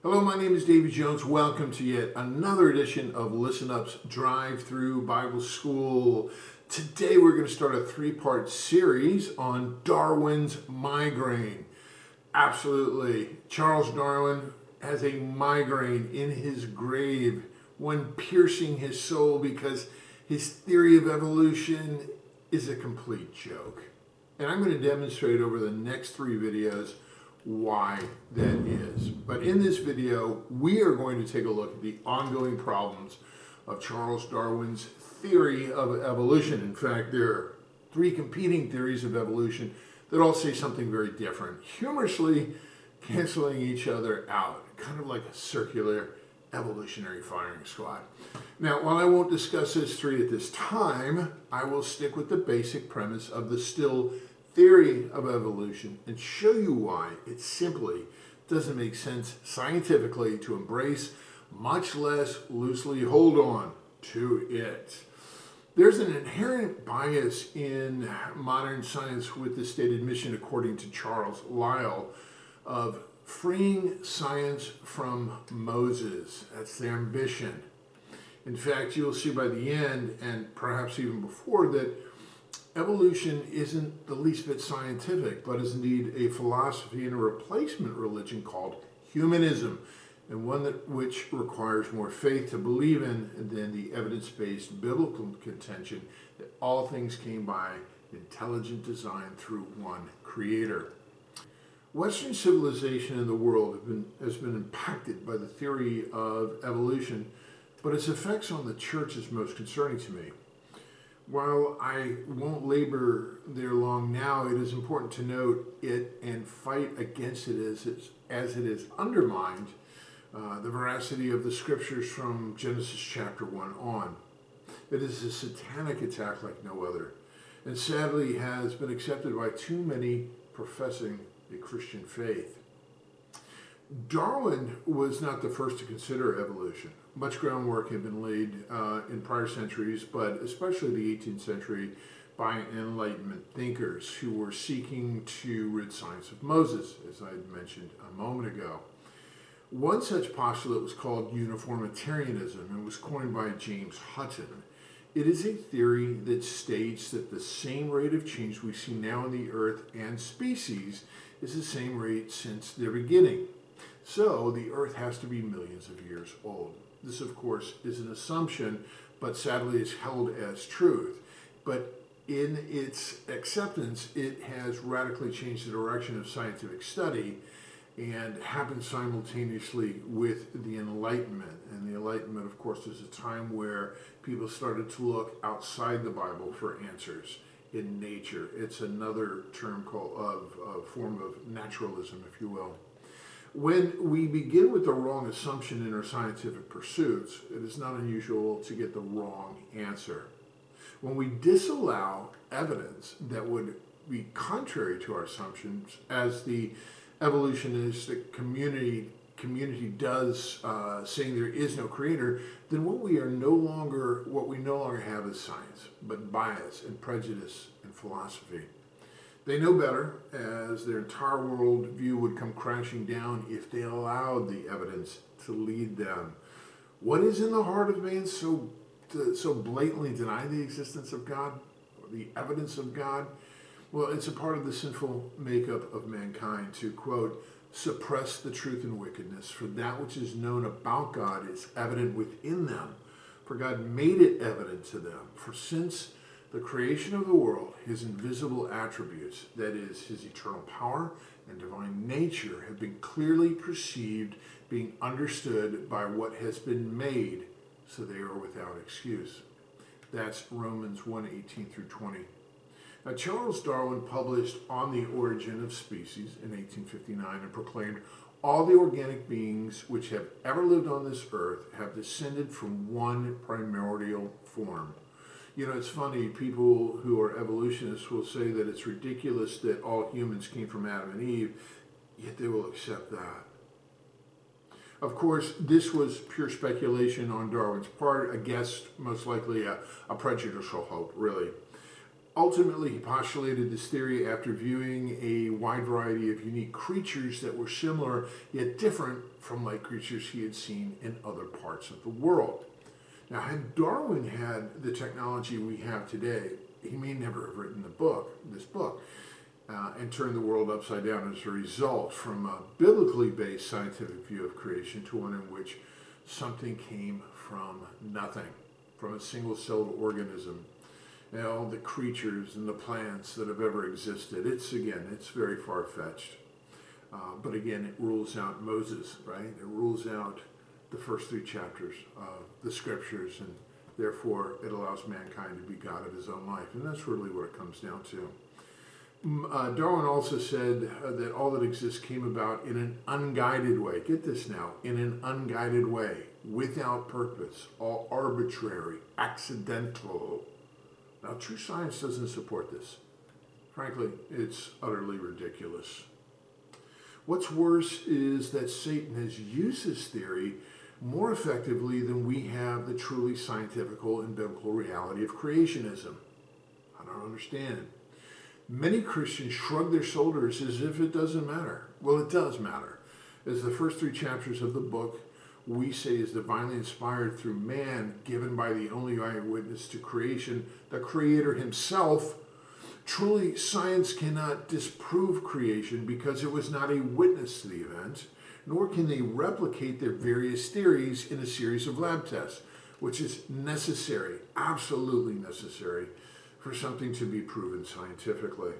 Hello, my name is David Jones. Welcome to yet another edition of Listen Up's Drive-Through Bible School. Today we're going to start a three-part series on Darwin's migraine. Absolutely. Charles Darwin has a migraine in his grave, one piercing his soul because his theory of evolution is a complete joke. And I'm going to demonstrate over the next three videos why that is. But in this video, we are going to take a look at the ongoing problems of Charles Darwin's theory of evolution. In fact, there are three competing theories of evolution that all say something very different, humorously canceling each other out, kind of like a circular evolutionary firing squad. Now, while I won't discuss those three at this time, I will stick with the basic premise of the still theory of evolution and show you why it simply doesn't make sense scientifically to embrace, much less loosely hold on to it. There's an inherent bias in modern science with the stated mission, according to Charles Lyell, of freeing science from Moses. That's their ambition. In fact, you'll see by the end, and perhaps even before, that evolution isn't the least bit scientific, but is indeed a philosophy and a replacement religion called humanism, and one which requires more faith to believe in than the evidence-based biblical contention that all things came by intelligent design through one creator. Western civilization in the world has been impacted by the theory of evolution, but its effects on the church is most concerning to me. While I won't labor there long now, it is important to note it and fight against it as it is undermined the veracity of the scriptures from Genesis chapter 1 on. It is a satanic attack like no other, and sadly has been accepted by too many professing the Christian faith. Darwin was not the first to consider evolution. Much groundwork had been laid in prior centuries, but especially the 18th century, by Enlightenment thinkers who were seeking to rid science of Moses, as I had mentioned a moment ago. One such postulate was called Uniformitarianism and was coined by James Hutton. It is a theory that states that the same rate of change we see now in the earth and species is the same rate since their beginning. So the earth has to be millions of years old. This, of course, is an assumption, but sadly is held as truth. But in its acceptance, it has radically changed the direction of scientific study and happened simultaneously with the Enlightenment. And the Enlightenment, of course, is a time where people started to look outside the Bible for answers in nature. It's another term called a form of naturalism, if you will. When we begin with the wrong assumption in our scientific pursuits, it is not unusual to get the wrong answer. When we disallow evidence that would be contrary to our assumptions, as the evolutionistic community does, saying there is no creator, then what we no longer have is science, but bias and prejudice and philosophy. They know better, as their entire worldview would come crashing down if they allowed the evidence to lead them. What is in the heart of man so blatantly deny the existence of God, or the evidence of God? Well, it's a part of the sinful makeup of mankind to, quote, suppress the truth and wickedness, for that which is known about God is evident within them, for God made it evident to them. For since the creation of the world, his invisible attributes, that is, his eternal power and divine nature, have been clearly perceived, being understood by what has been made, so they are without excuse. That's Romans 1:18 through 20. Now, Charles Darwin published On the Origin of Species in 1859 and proclaimed, all the organic beings which have ever lived on this earth have descended from one primordial form. You know, it's funny, people who are evolutionists will say that it's ridiculous that all humans came from Adam and Eve, yet they will accept that. Of course, this was pure speculation on Darwin's part, a guess, most likely a prejudicial hope, really. Ultimately, he postulated this theory after viewing a wide variety of unique creatures that were similar yet different from like creatures he had seen in other parts of the world. Now, had Darwin had the technology we have today, he may never have written this book, and turned the world upside down as a result, from a biblically based scientific view of creation to one in which something came from nothing, from a single-celled organism. And all the creatures and the plants that have ever existed. It's very far-fetched. But again, it rules out Moses, right? It rules out the first 3 chapters of the scriptures, and therefore it allows mankind to be God of his own life. And that's really what it comes down to. Darwin also said that all that exists came about in an unguided way. Get this now, in an unguided way, without purpose, all arbitrary, accidental. Now, true science doesn't support this. Frankly, it's utterly ridiculous. What's worse is that Satan has used this theory more effectively than we have the truly scientific and biblical reality of creationism. I don't understand. Many Christians shrug their shoulders as if it doesn't matter. Well, it does matter. As the first 3 chapters of the book we say is divinely inspired through man, given by the only eyewitness to creation, the Creator himself, truly science cannot disprove creation because it was not a witness to the event, nor can they replicate their various theories in a series of lab tests, which is necessary, absolutely necessary, for something to be proven scientifically.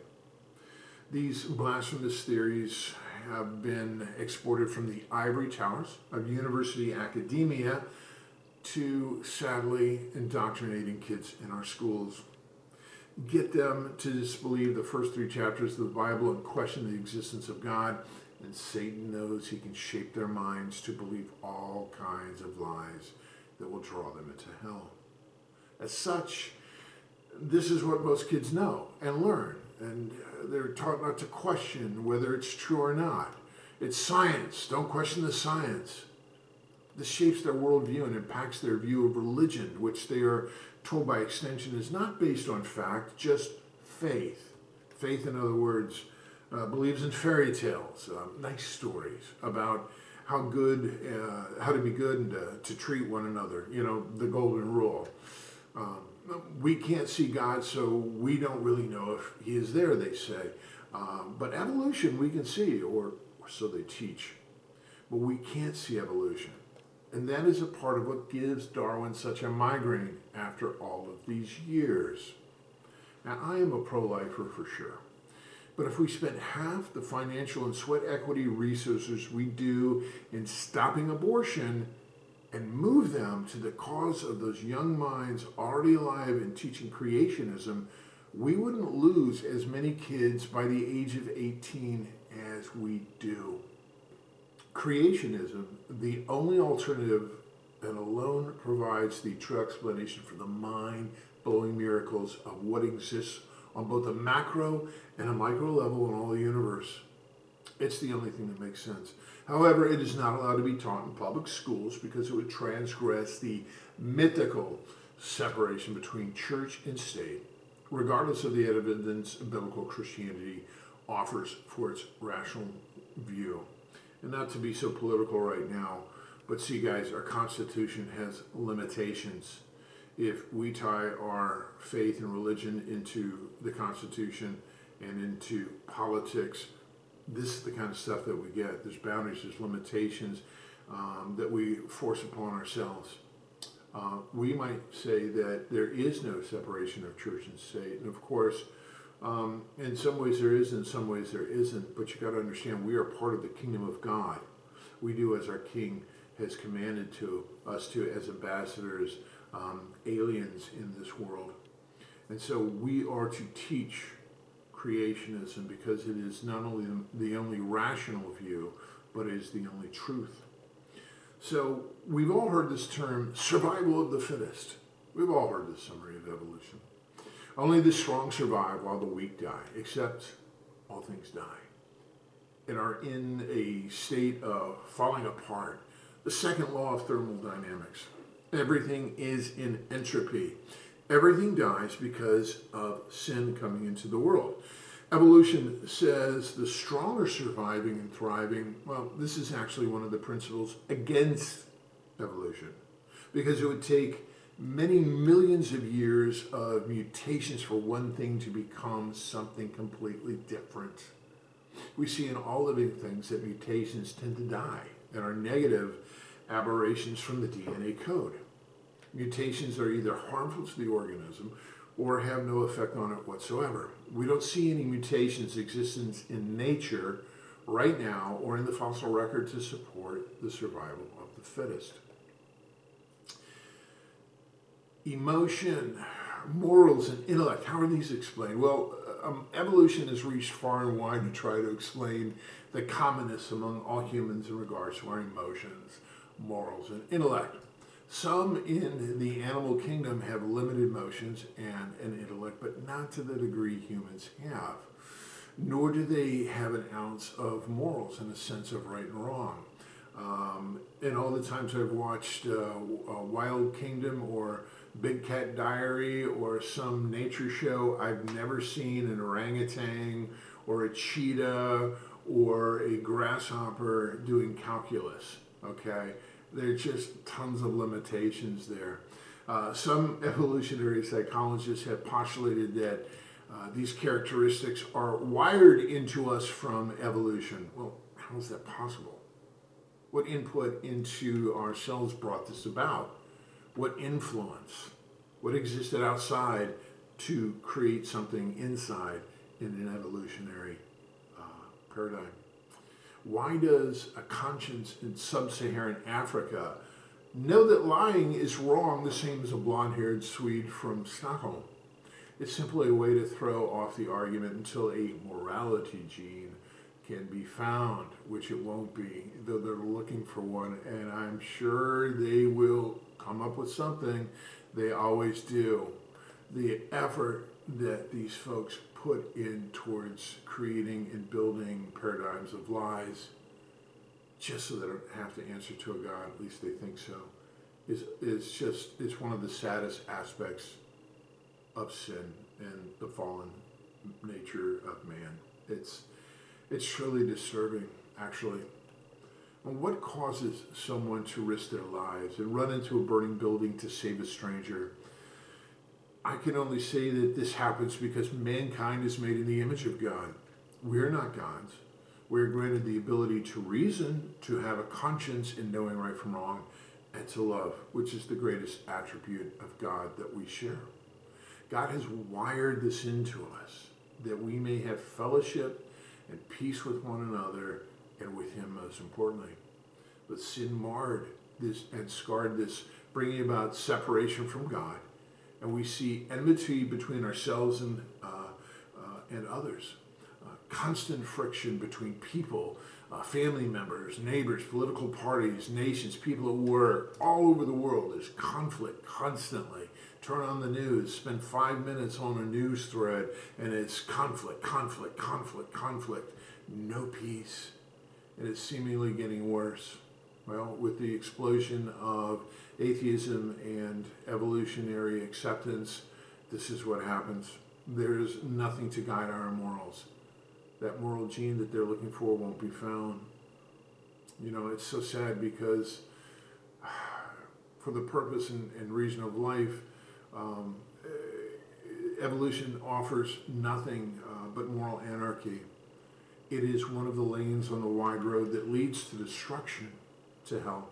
These blasphemous theories have been exported from the ivory towers of university academia to, sadly, indoctrinating kids in our schools. Get them to disbelieve the first 3 chapters of the Bible and question the existence of God, and Satan knows he can shape their minds to believe all kinds of lies that will draw them into hell. As such, this is what most kids know and learn, and they're taught not to question whether it's true or not. It's science. Don't question the science. This shapes their worldview and impacts their view of religion, which they are told by extension is not based on fact, just faith. Faith, in other words, believes in fairy tales, nice stories about how to be good and to treat one another. You know, the golden rule. We can't see God, so we don't really know if he is there, they say. But evolution we can see, or so they teach. But we can't see evolution. And that is a part of what gives Darwin such a migraine after all of these years. Now, I am a pro-lifer for sure. But if we spent half the financial and sweat equity resources we do in stopping abortion and move them to the cause of those young minds already alive and teaching creationism, we wouldn't lose as many kids by the age of 18 as we do. Creationism, the only alternative and alone provides the true explanation for the mind-blowing miracles of what exists on both a macro and a micro level in all the universe. It's the only thing that makes sense. However, it is not allowed to be taught in public schools because it would transgress the mythical separation between church and state, regardless of the evidence biblical Christianity offers for its rational view. And not to be so political right now, but see, guys, our Constitution has limitations. If we tie our faith and religion into the Constitution and into politics, this is the kind of stuff that we get. There's boundaries, there's limitations that we force upon ourselves. We might say that there is no separation of church and state. And of course, in some ways there is, in some ways there isn't. But you got to understand, we are part of the kingdom of God. We do as our King has commanded to us to as ambassadors, aliens in this world. And so we are to teach creationism because it is not only the only rational view, but it is the only truth. So we've all heard this term, survival of the fittest. We've all heard this summary of evolution. Only the strong survive while the weak die, except all things die and are in a state of falling apart. The second law of thermodynamics. Everything is in entropy. Everything dies because of sin coming into the world. Evolution says the strong are surviving and thriving. Well, this is actually one of the principles against evolution, because it would take many millions of years of mutations for one thing to become something completely different. We see in all living things that mutations tend to die and are negative aberrations from the DNA code. Mutations are either harmful to the organism or have no effect on it whatsoever. We don't see any mutations existence in nature right now or in the fossil record to support the survival of the fittest. Emotion, morals, and intellect, how are these explained? Well, evolution has reached far and wide to try to explain the commonness among all humans in regards to our emotions, morals, and intellect. Some in the animal kingdom have limited emotions and an intellect, but not to the degree humans have. Nor do they have an ounce of morals and a sense of right and wrong. And all the times I've watched Wild Kingdom or Big Cat Diary or some nature show, I've never seen an orangutan or a cheetah or a grasshopper doing calculus, okay? There's just tons of limitations there. Some evolutionary psychologists have postulated that these characteristics are wired into us from evolution. Well, how is that possible? What input into ourselves brought this about? What influence? What existed outside to create something inside in an evolutionary paradigm? Why does a conscience in sub-Saharan Africa know that lying is wrong the same as a blonde-haired Swede from Stockholm? It's simply a way to throw off the argument until a morality gene can be found, which it won't be, though they're looking for one, and I'm sure they will come up with something. They always do. The effort that these folks put in towards creating and building paradigms of lies, just so they don't have to answer to a God, at least they think so, it's one of the saddest aspects of sin and the fallen nature of man. It's truly disturbing, actually. And what causes someone to risk their lives and run into a burning building to save a stranger? I can only say that this happens because mankind is made in the image of God. We're not gods. We're granted the ability to reason, to have a conscience in knowing right from wrong, and to love, which is the greatest attribute of God that we share. God has wired this into us, that we may have fellowship and peace with one another and with Him most importantly. But sin marred this and scarred this, bringing about separation from God. And we see enmity between ourselves and others. Constant friction between people, family members, neighbors, political parties, nations, people at work, all over the world. There's conflict constantly. Turn on the news, spend 5 minutes on a news thread, and it's conflict, conflict, conflict, conflict. No peace. And it's seemingly getting worse. Well, with the explosion of atheism and evolutionary acceptance, this is what happens. There's nothing to guide our morals. That moral gene that they're looking for won't be found. You know, it's so sad because for the purpose and reason of life, evolution offers nothing but moral anarchy. It is one of the lanes on the wide road that leads to destruction, to hell.